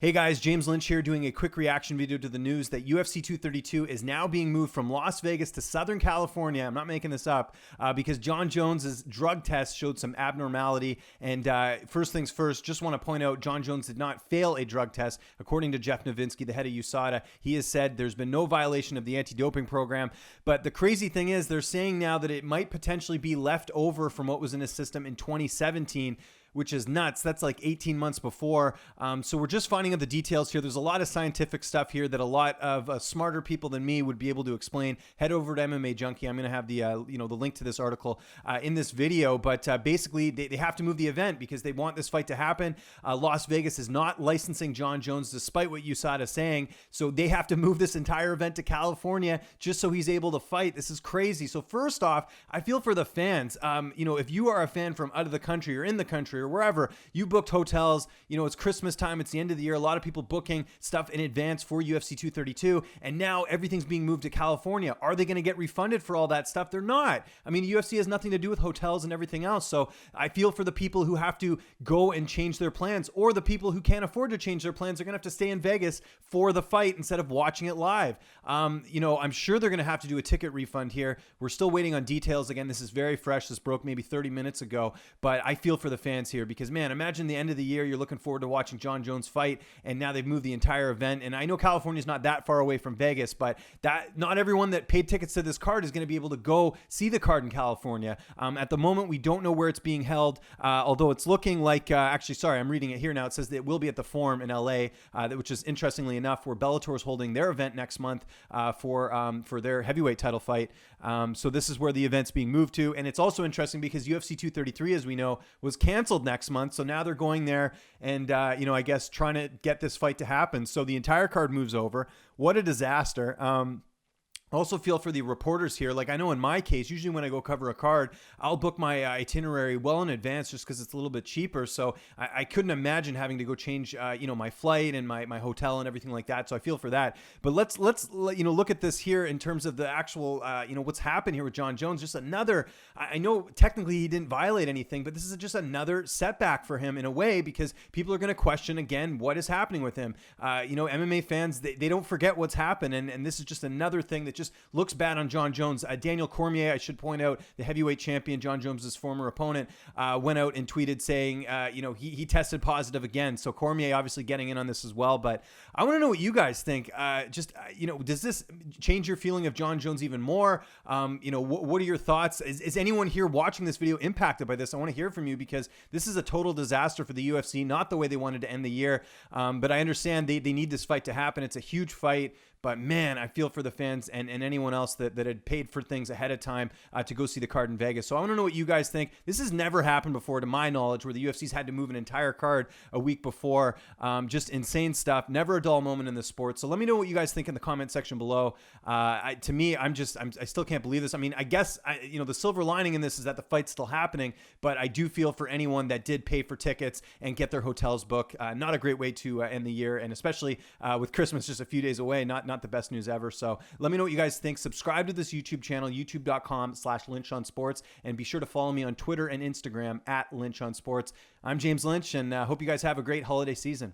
Hey guys, James Lynch here doing a quick reaction video to the news that UFC 232 is now being moved from Las Vegas to Southern California. I'm not making this up because Jon Jones's drug test showed some abnormality. And first things first, just want to point out Jon Jones did not fail a drug test. According to Jeff Novinsky, the head of USADA, he has said there's been no violation of the anti-doping program. But the crazy thing is they're saying now that it might potentially be left over from what was in his system in 2017, which is nuts. That's like 18 months before. So we're just finding out the details here. There's a lot of scientific stuff here that a lot of smarter people than me would be able to explain. Head over to MMA Junkie. I'm going to have the the link to this article in this video. But basically, they have to move the event because they want this fight to happen. Las Vegas is not licensing Jon Jones, despite what USADA is saying. So they have to move this entire event to California just so he's able to fight. This is crazy. So first off, I feel for the fans. If you are a fan from out of the country or in the country or wherever, you booked hotels, it's Christmas time, it's the end of the year, a lot of people booking stuff in advance for UFC 232, and now everything's being moved to California. Are they going to get refunded for all that stuff? They're not. I mean, UFC has nothing to do with hotels and everything else, so I feel for the people who have to go and change their plans, or the people who can't afford to change their plans are going to have to stay in Vegas for the fight instead of watching it live. I'm sure they're going to have to do a ticket refund here. We're still waiting on details. Again, this is very fresh. This broke maybe 30 minutes ago, but I feel for the fans here because, man, imagine the end of the year, you're looking forward to watching Jon Jones fight, and now they've moved the entire event. And I know California's not that far away from Vegas, but not everyone that paid tickets to this card is going to be able to go see the card in California. At the moment, we don't know where it's being held, although it's looking like, I'm reading it here now. It says that it will be at the Forum in LA, which is interestingly enough where Bellator is holding their event next month for their heavyweight title fight. So this is where the event's being moved to. And it's also interesting because UFC 233, as we know, was canceled next month. So now they're going there and, I guess trying to get this fight to happen. So the entire card moves over. What a disaster. I also feel for the reporters here. Like I know in my case, usually when I go cover a card, I'll book my itinerary well in advance just because it's a little bit cheaper. So I couldn't imagine having to go change, my flight and my hotel and everything like that. So I feel for that. But let's look at this here in terms of the actual, what's happened here with Jon Jones. Just another, I know technically he didn't violate anything, but this is just another setback for him in a way because people are going to question again what is happening with him. MMA fans, they don't forget what's happened. And this is just another thing that just looks bad on Jon Jones. Daniel Cormier, I should point out, the heavyweight champion, Jon Jones's former opponent, went out and tweeted saying, he tested positive again. So Cormier obviously getting in on this as well. But I want to know what you guys think. Does this change your feeling of Jon Jones even more? What are your thoughts? Is anyone here watching this video impacted by this? I want to hear from you because this is a total disaster for the UFC, not the way they wanted to end the year. But I understand they need this fight to happen. It's a huge fight. But man, I feel for the fans and anyone else that had paid for things ahead of time to go see the card in Vegas. So I want to know what you guys think. This has never happened before, to my knowledge, where the UFC's had to move an entire card a week before. Just insane stuff. Never a dull moment in the sport. So let me know what you guys think in the comment section below. To me, I still can't believe this. I mean, I guess the silver lining in this is that the fight's still happening. But I do feel for anyone that did pay for tickets and get their hotels booked. Not a great way to end the year, and especially with Christmas just a few days away. Not the best news ever. So let me know what you guys think. Subscribe to this YouTube channel, youtube.com/LynchOnSports, and be sure to follow me on Twitter and Instagram @LynchOnSports. I'm James Lynch, and hope you guys have a great holiday season.